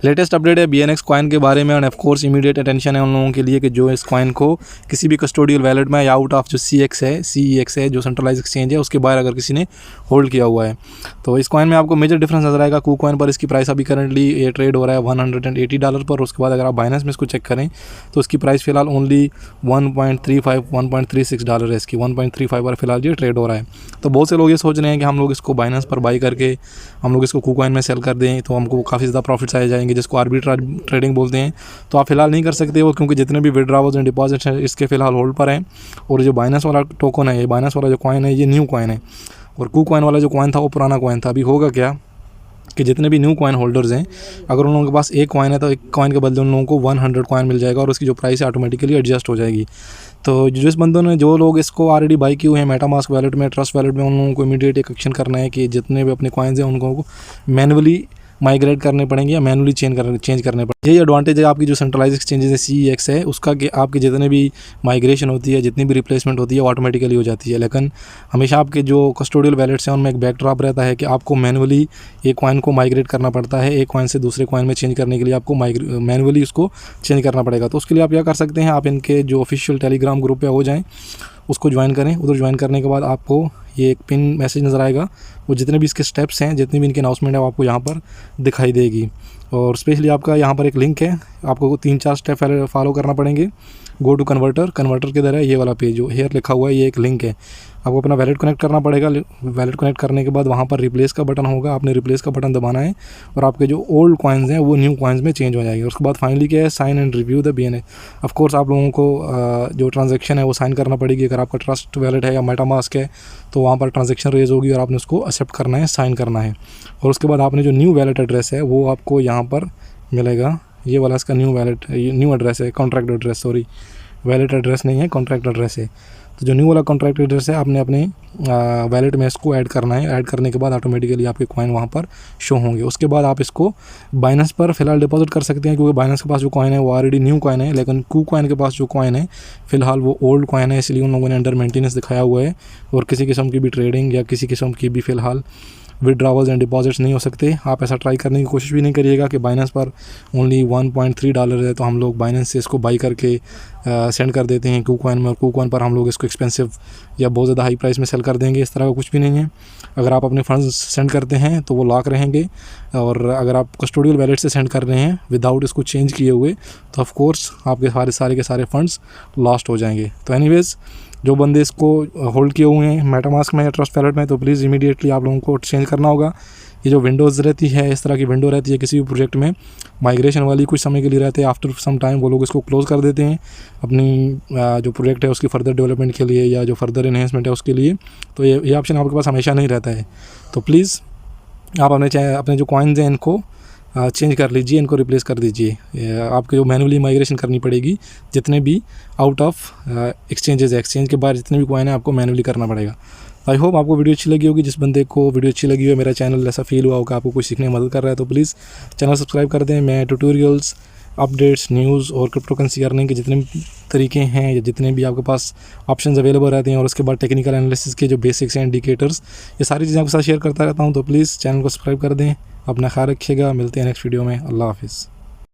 Latest update है BNX coin के बारे में, और ऑफ कोर्स इमीडिएट अटेंशन है उन लोगों के लिए कि जो इस कॉइन को किसी भी कस्टोडियल वैलेट में या आउट ऑफ जो CEX है जो सेंट्रलाइज एक्सचेंज है उसके बाहर अगर किसी ने होल्ड किया हुआ है तो इस कॉइन में आपको मेजर डिफरेंस नजर आएगा। KuCoin पर इसकी प्राइस अभी करंटली ये ट्रेड हो रहा है $180 पर। उसके बाद अगर आप बाइनेंस में इसको चेक करें तो इसकी प्राइस फिलहाल ओनली 1.36 है इसकी 1.35 पर फिलहाल ये ट्रेड हो रहा है। तो बहुत से लोग ये सोच रहे हैं कि हम लोग इसको बाइनेंस पर बाई करके हम लोग इसको KuCoin में सेल कर दें तो हमको काफ़ी ज़्यादा प्रॉफिट्स आ जाएंगे, जिसको आर्बिट्राज ट्रेडिंग बोलते हैं। तो आप फिलहाल नहीं कर सकते वो, क्योंकि जितने भी विड्रॉवल्स एंड डिपॉजिट्स हैं इसके फिलहाल होल्ड पर हैं। और जो बाइनेंस वाला टोकन है, ये बाइनेंस वाला जो कॉइन है ये न्यू कॉइन है, और KuCoin वाला जो कॉइन था वो पुराना कॉइन था। अभी होगा क्या कि जितने भी न्यू कॉइन होल्डर्स हैं अगर उन लोगों के पास एक कॉइन है तो एक कॉइन के बदले उन लोगों को 100 कॉइन मिल जाएगा और उसकी जो प्राइस है ऑटोमेटिकली एडजस्ट हो जाएगी। तो जिस बंदों ने जो लोग इसको ऑलरेडी बाई किए हुए हैं मेटामास्क वैलेट में, ट्रस्ट वैलेट में, उन लोगों को इमीडिएट एक एक्शन करना है कि जितने भी अपने कॉइन्स हैं उनको मैनुअली माइग्रेट करने पड़ेंगे या मैनुअली चेंज करने पड़ेंगे। यही एडवांटेज है आपकी जो सेंट्रलाइज एक्सचेंजेस है CEX है उसका, कि आपकी जितने भी माइग्रेशन होती है, जितनी भी रिप्लेसमेंट होती है वो ऑटोमेटिकली हो जाती है। लेकिन हमेशा आपके जो कस्टोडियल वैलेट्स हैं उनमें एक बैकड्रॉप रहता है कि आपको मैनुअली एक कॉइन को माइग्रेट करना पड़ता है। एक कॉइन से दूसरे कॉइन में चेंज करने के लिए आपको मैनुअली उसको चेंज करना पड़ेगा। तो उसके लिए आप क्या कर सकते हैं, आप इनके जो ऑफिशियल टेलीग्राम ग्रुप पे हो जाएँ, उसको ज्वाइन करें। उधर ज्वाइन करने के बाद आपको ये एक पिन मैसेज नज़र आएगा, वो जितने भी इसके स्टेप्स हैं, जितनी भी इनकी अनाउंसमेंट है वो आपको यहाँ पर दिखाई देगी। और स्पेशली आपका यहाँ पर एक लिंक है, आपको 3-4 स्टेप फॉलो करना पड़ेंगे। गो टू कन्वर्टर किधर है, ये वाला पेज जो हेयर लिखा हुआ है ये एक लिंक है। आपको अपना वैलेट कनेक्ट करना पड़ेगा। वैलेट कनेक्ट करने के बाद वहाँ पर रिप्लेस का बटन होगा, आपने रिप्लेस का बटन दबाना है और आपके जो ओल्ड कॉइन्स हैं वो न्यू कॉइन्स में चेंज हो जाएंगे। उसके बाद फाइनली क्या है, sign and review the BNX। Of course आप लोगों को जो ट्रांजैक्शन है वो साइन करना पड़ेगी। अगर आपका ट्रस्ट वैलेट है या मेटामास्क है तो वहाँ पर ट्रांजैक्शन रेज होगी और आपने उसको एक्सेप्ट करना है, साइन करना है। और उसके बाद आपने जो न्यू वैलेट एड्रेस है वो आपको यहाँ पर मिलेगा। ये वाला इसका न्यू वैलेट, ये न्यू एड्रेस है, contract address, sorry wallet address नहीं है, कॉन्ट्रैक्ट एड्रेस है। तो जो न्यू वाला कॉन्ट्रैक्ट एड्रेस है आपने अपने वैलेट में इसको ऐड करना है। ऐड करने के बाद ऑटोमेटिकली आपके कॉइन वहाँ पर शो होंगे। उसके बाद आप इसको बाइनेंस पर फिलहाल डिपॉजिट कर सकते हैं, क्योंकि बाइनेंस के पास जो कॉइन है वो ऑलरेडी न्यू कॉइन है। लेकिन KuCoin के पास जो कॉइन है फिलहाल वो ओल्ड कॉइन है, इसलिए उन लोगों ने अंडर मेंटेनेंस दिखाया हुआ है और किसी किस्म की भी ट्रेडिंग या किसी किस्म की भी फ़िलहाल विड्रॉवल्स एंड डिपॉजिट्स नहीं हो सकते। आप ऐसा ट्राई करने की कोशिश भी नहीं करिएगा कि बाइनेंस पर ओनली $1.3 है तो हम लोग बाइनेंस से इसको बाई करके सेंड कर देते हैं KuCoin में, और KuCoin पर हम लोग इसको एक्सपेंसिव या बहुत ज़्यादा हाई प्राइस में सेल कर देंगे। इस तरह का कुछ भी नहीं है। अगर आप अपने फंड्स सेंड करते हैं तो वो लॉक रहेंगे, और अगर आप कस्टोडियल वैलेट से सेंड कर रहे हैं विदाउट इसको चेंज किए हुए तो ऑफ कोर्स आपके सारे के सारे फंड्स लॉस्ट हो जाएंगे। तो एनीवेज़ जो बंदे इसको होल्ड किए हुए हैं मेटामास्क में या ट्रस्ट वैलेट में तो प्लीज़ इमीडिएटली आप लोगों को चेंज करना होगा। ये जो विंडोज़ रहती है, इस तरह की विंडो रहती है किसी भी प्रोजेक्ट में माइग्रेशन वाली, कुछ समय के लिए रहते हैं। आफ्टर सम टाइम वो लोग इसको क्लोज़ कर देते हैं अपनी जो प्रोजेक्ट है उसकी फ़र्दर डेवलपमेंट के लिए या जो फर्दर इन्हेंसमेंट है उसके लिए। तो ये ऑप्शन आपके पास हमेशा नहीं रहता है। तो प्लीज़ आप अपने जो कॉइन्स हैं इनको चेंज कर लीजिए, इनको रिप्लेस कर दीजिए। आपको जो मैनुअली माइग्रेशन करनी पड़ेगी जितने भी आउट ऑफ एक्सचेंजेस है, एक्सचेंज के बाहर जितने भी कॉइन है आपको मैनुअली करना पड़ेगा। आई होप आपको वीडियो अच्छी लगी होगी। जिस बंदे को वीडियो अच्छी लगी हो, मेरा चैनल ऐसा फील हुआ होगा आपको कुछ सीखने में मदद कर रहा है तो प्लीज़ चैनल सब्सक्राइब कर दें। मैं ट्यूटोरियल्स, अपडेट्स, न्यूज़ और क्रिप्टो करेंसी अर्निंग के जितने भी तरीके हैं या जितने भी आपके पास ऑप्शंस अवेलेबल रहते हैं, और उसके बाद टेक्निकल एनालिसिस के जो बेसिक्स हैं, इंडिकेटर्स, ये सारी चीज़ें आपके साथ शेयर करता रहता हूँ। तो प्लीज़ चैनल को सब्सक्राइब कर दें। अपना ख्याल रखिएगा। मिलते हैं नेक्स्ट वीडियो में। अल्लाह हाफिज़।